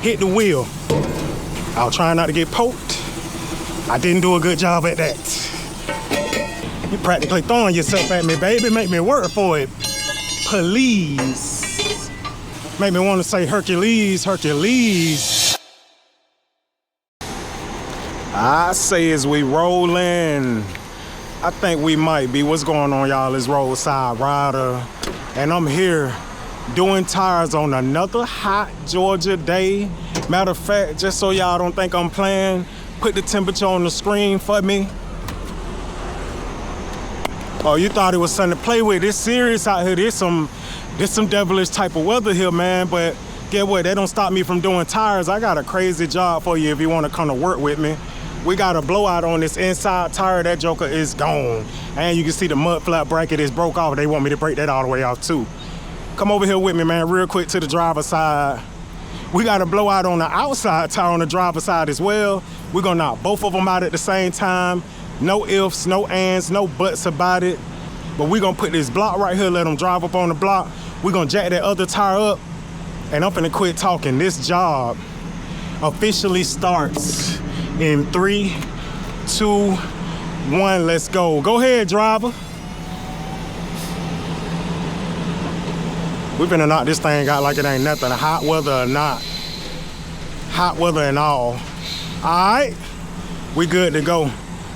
hit the wheel. I was trying not to get poked. I didn't do a good job at that. You practically throwing yourself at me, baby. Make me work for it. Please. Make me want to say Hercules, Hercules. I say as we rollin', I think we might be. What's going on, y'all? It's Roadside Ryder. And I'm here doing tires on another hot Georgia day. Matter of fact, just so y'all don't think I'm playing, put the temperature on the screen for me. Oh, you thought it was something to play with. It's serious out here. There's some devilish type of weather here, man. But get what? That don't stop me from doing tires. I got a crazy job for you if you want to come to work with me. We got a blowout on this inside tire. That joker is gone. And you can see the mud flap bracket is broke off. They want me to break that all the way off too. Come over here with me, man, real quick to the driver's side. We got a blowout on the outside tire on the driver's side as well. We're gonna knock both of them out at the same time. No ifs, no ands, no buts about it. But we're gonna put this block right here, let them drive up on the block. We're gonna jack that other tire up, and I'm finna quit talking. This job officially starts in 3, 2, 1, let's go. Go ahead, driver. We finna knock this thing out like it ain't nothing, hot weather or not. Hot weather and all. All right, we good to go.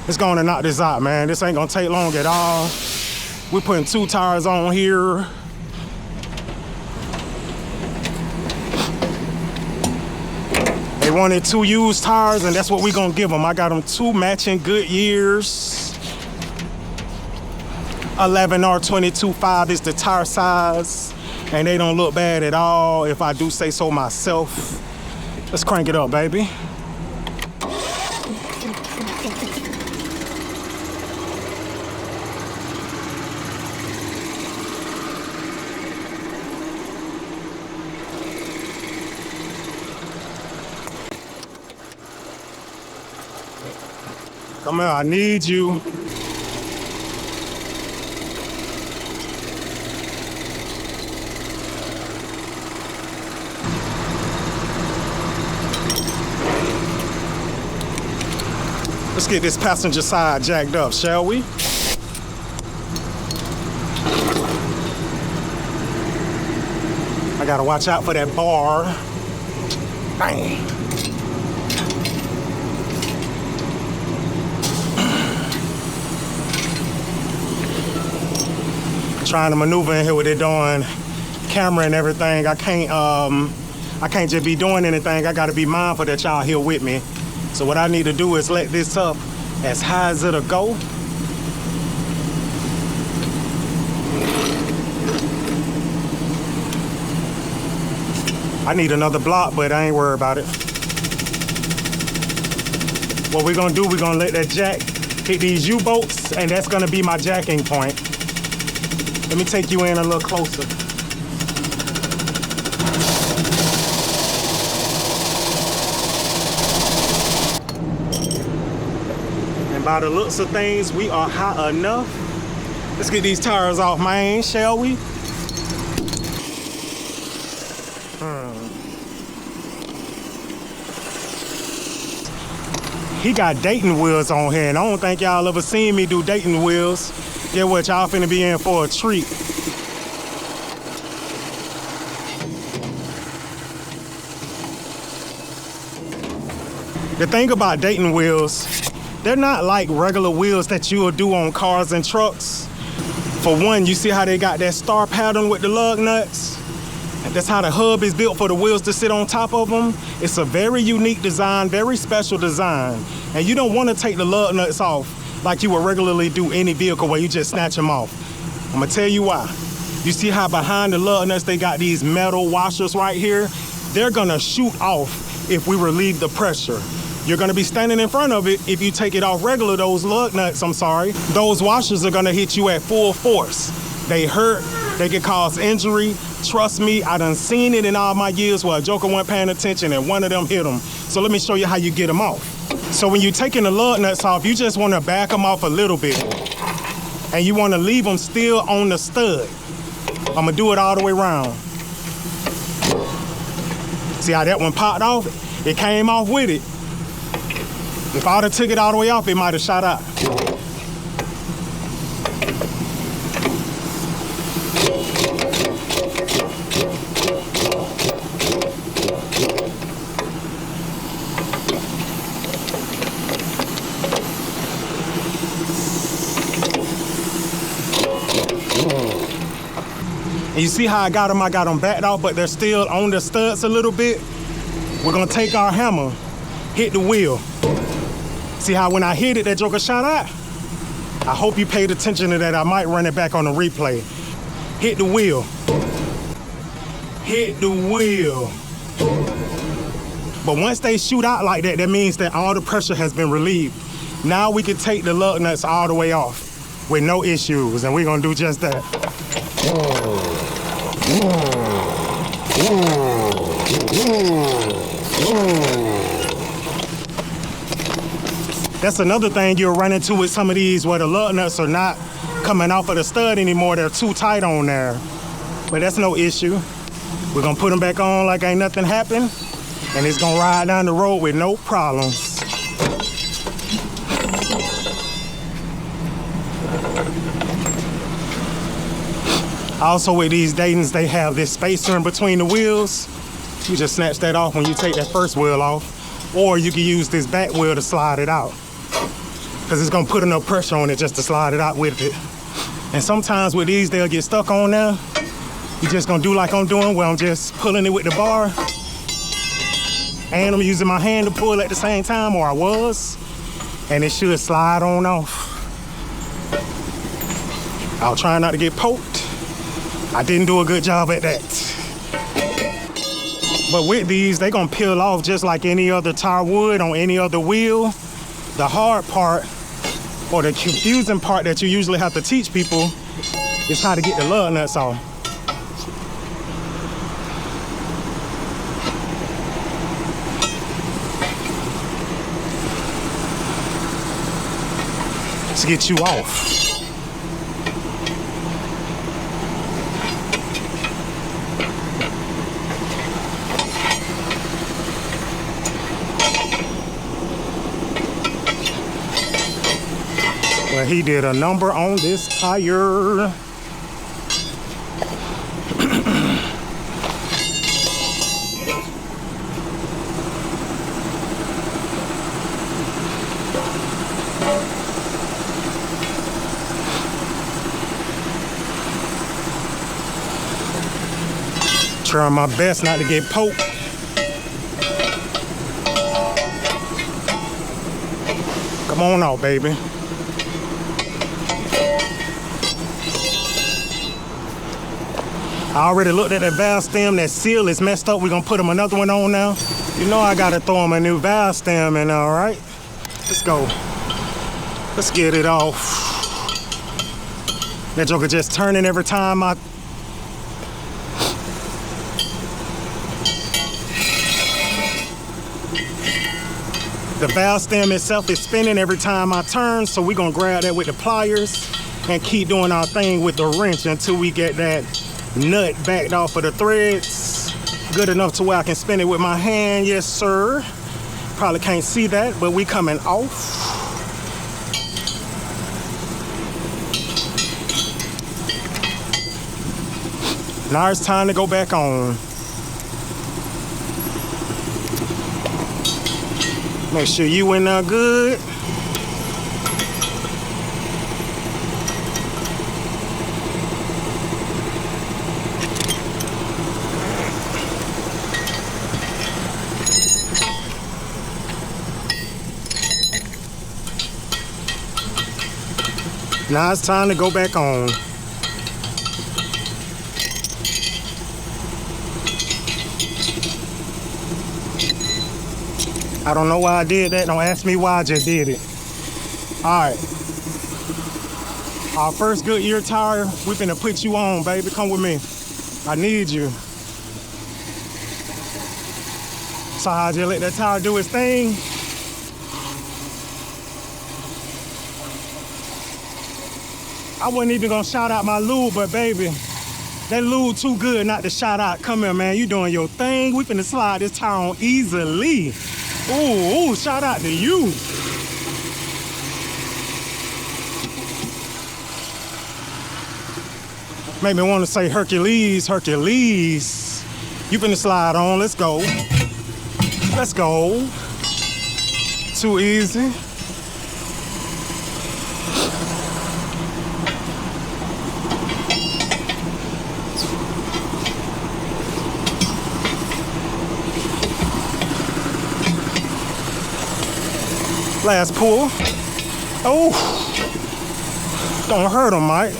Let's go on and knock this out, man. This ain't gonna take long at all. We're putting 2 tires on here. They wanted 2 used tires, and that's what we gonna give them. I got them 2 matching Goodyears. 11R22.5 is the tire size. And they don't look bad at all, if I do say so myself. Let's crank it up, baby. Come here, I need you. Let's get this passenger side jacked up, shall we? I gotta watch out for that bar. Bang. Trying to maneuver in here with it doing camera and everything. I can't just be doing anything. I gotta be mindful that y'all here with me. So what I need to do is let this up as high as it'll go. I need another block, but I ain't worried about it. What we're gonna do, we're gonna let that jack hit these U-bolts, and that's gonna be my jacking point. Let me take you in a little closer. By the looks of things, we are hot enough. Let's get these tires off, man, shall we? He got Dayton Wheels on here, and I don't think y'all ever seen me do Dayton Wheels. Yeah, what, y'all finna be in for a treat. The thing about Dayton Wheels, they're not like regular wheels that you will do on cars and trucks. For one, you see how they got that star pattern with the lug nuts? That's how the hub is built for the wheels to sit on top of them. It's a very unique design, very special design. And you don't want to take the lug nuts off like you would regularly do any vehicle where you just snatch them off. I'm gonna tell you why. You see how behind the lug nuts they got these metal washers right here? They're gonna shoot off if we relieve the pressure. You're gonna be standing in front of it. If you take it off regular, those lug nuts, those washers are gonna hit you at full force. They hurt, they can cause injury. Trust me, I done seen it in all my years where a joker wasn't paying attention and one of them hit them. So let me show you how you get them off. So when you're taking the lug nuts off, you just wanna back them off a little bit. And you wanna leave them still on the stud. I'm gonna do it all the way around. See how that one popped off? It came off with it. If I would have took it all the way off, it might have shot out. And you see how I got them backed off, but they're still on the studs a little bit. We're gonna take our hammer, hit the wheel. See how when I hit it, that joker shot out? I hope you paid attention to that. I might run it back on the replay. Hit the wheel. Hit the wheel. But once they shoot out like that, that means that all the pressure has been relieved. Now we can take the lug nuts all the way off with no issues, and we're gonna do just that. That's another thing you'll run into with some of these where the lug nuts are not coming off of the stud anymore. They're too tight on there. But that's no issue. We're gonna put them back on like ain't nothing happened, and it's gonna ride down the road with no problems. Also with these Daytons, they have this spacer in between the wheels. You just snatch that off when you take that first wheel off, or you can use this back wheel to slide it out, because it's gonna put enough pressure on it just to slide it out with it. And sometimes with these, they'll get stuck on there. You're just gonna do like I'm doing, where I'm just pulling it with the bar, and I'm using my hand to pull at the same time, or I was, and it should slide on off. I'll try not to get poked. I didn't do a good job at that. But with these, they're gonna peel off just like any other tire would on any other wheel. The hard part, or the confusing part that you usually have to teach people, is how to get the lug nuts off. To get you off. Well, he did a number on this tire. Trying my best not to get poked. Come on out, baby. I already looked at that valve stem. That seal is messed up. We're gonna put him another one on now. You know I gotta throw him a new valve stem in, all right? Let's go. Let's get it off. That joker just turning every time I... The valve stem itself is spinning every time I turn, so we're gonna grab that with the pliers and keep doing our thing with the wrench until we get that nut backed off of the threads good enough to where I can spin it with my hand. Yes, sir. Probably can't see that, but we coming off. Now it's time to go back on. Make sure you in there good. Now it's time to go back on. I don't know why I did that. Don't ask me why, I just did it. All right. Our first Goodyear tire, we're finna put you on, baby. Come with me. I need you. So I just let that tire do its thing. I wasn't even gonna shout out my lube, but baby, That lube too good not to shout out. Come here, man. You doing your thing. We finna slide this tire on easily. Ooh, shout out to you. Make me want to say Hercules, Hercules. You finna slide on, let's go. Let's go. Too easy. Last pull. Oh, don't hurt him, Mike.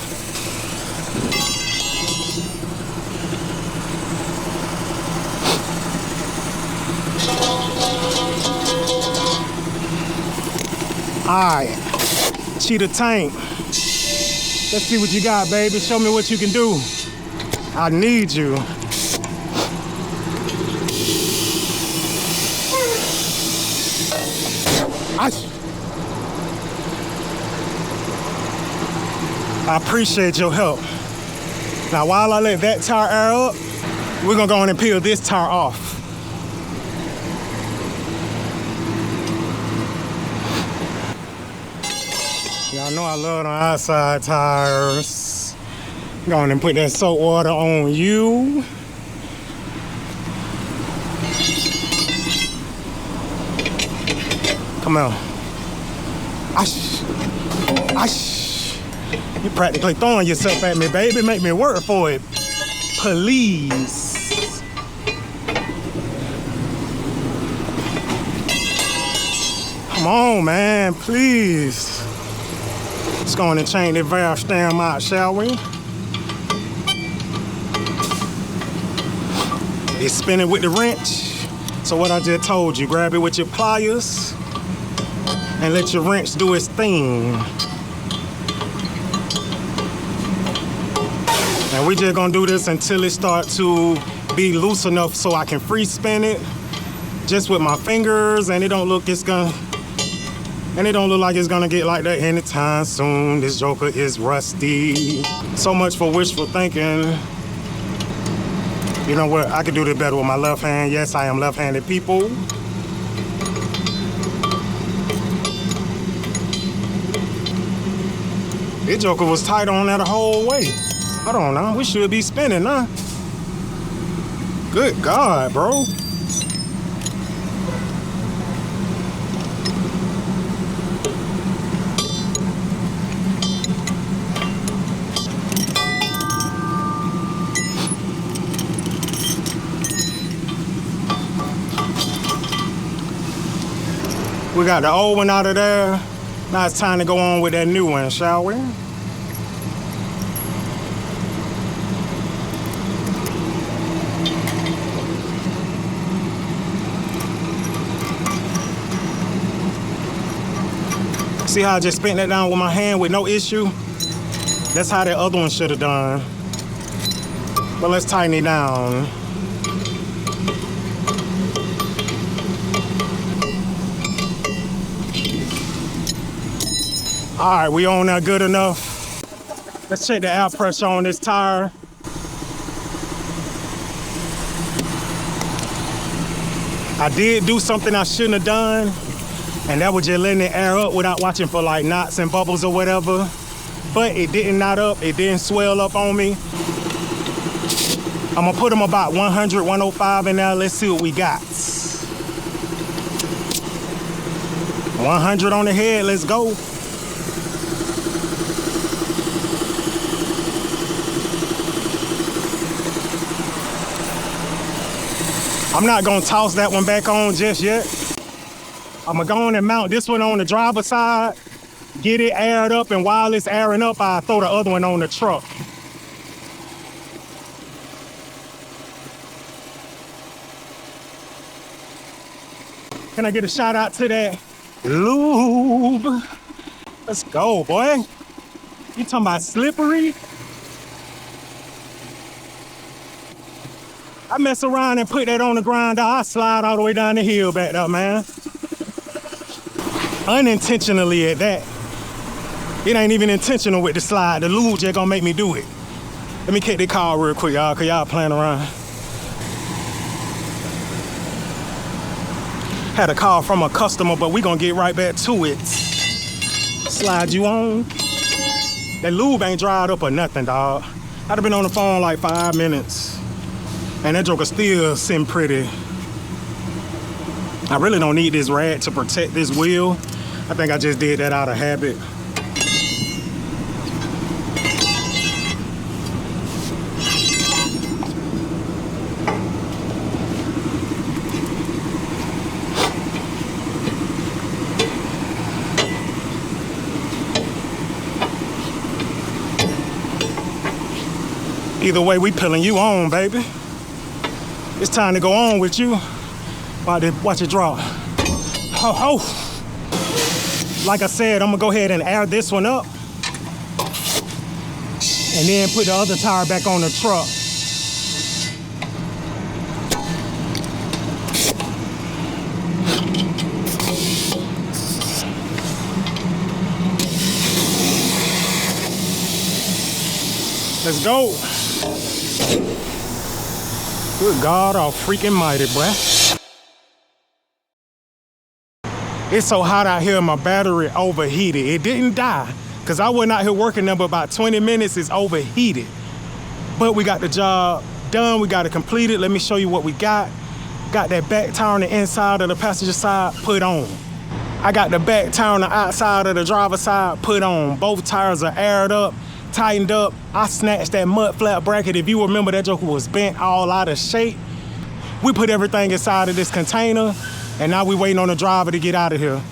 All right, cheetah tank. Let's see what you got, baby. Show me what you can do. I need you. I appreciate your help. Now, while I let that tire air up, we're gonna go on and peel this tire off. Y'all know I love the outside tires. Go on and put that soap water on you. Come on. You practically throwing yourself at me, baby. Make me work for it. Please. Come on, man, please. Let's go on and change the valve stem out, shall we? It's spinning with the wrench. So what I just told you, grab it with your pliers and let your wrench do its thing. And we just gonna do this until it start to be loose enough so I can free spin it just with my fingers, and it don't look like it's gonna get like that anytime soon. This joker is rusty. So much for wishful thinking. You know what? I could do this better with my left hand. Yes, I am left-handed, people. This joker was tight on that the whole way. Hold on now, we should be spinning now. Good God, bro. We got the old one out of there. Now it's time to go on with that new one, shall we? See how I just spent that down with my hand with no issue? That's how that other one should have done. But let's tighten it down. All right, we on there good enough. Let's check the air pressure on this tire. I did do something I shouldn't have done, and that was just letting it air up without watching for like knots and bubbles or whatever. But it didn't knot up, it didn't swell up on me. I'm gonna put them about 100, 105 in there. Let's see what we got. 100 on the head, let's go. I'm not gonna toss that one back on just yet. I'm gonna go on and mount this one on the driver's side, get it aired up, and while it's airing up, I'll throw the other one on the truck. Can I get a shout out to that lube? Let's go, boy. You talking about slippery? I mess around and put that on the ground, I slide all the way down the hill back there, man. Unintentionally at that. It ain't even intentional with the slide. The lube just gonna make me do it. Let me kick the car real quick, y'all, cause y'all playing around. Had a call from a customer, but we gonna get right back to it. Slide you on. That lube ain't dried up or nothing, dog. I'd have been on the phone like 5 minutes. And that joker still sitting pretty. I really don't need this rag to protect this wheel. I think I just did that out of habit. Either way, we peeling you on, baby. It's time to go on with you. Watch it drop. Ho, ho. Like I said, I'm gonna go ahead and air this one up. And then put the other tire back on the truck. Let's go. Good God, all freaking mighty, boy. It's so hot out here, my battery overheated. It didn't die, because I wasn't out here working there, but about 20 minutes, it's overheated. But we got the job done, we got it completed. Let me show you what we got. Got that back tire on the inside of the passenger side put on. I got the back tire on the outside of the driver's side put on. Both tires are aired up, tightened up. I snatched that mud flap bracket. If you remember, that joker was bent all out of shape. We put everything inside of this container, and now we waiting on the driver to get out of here.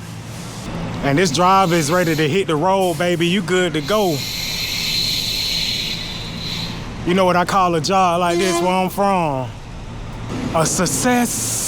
And this driver is ready to hit the road, baby. You good to go. You know what I call a job like this where I'm from? A success.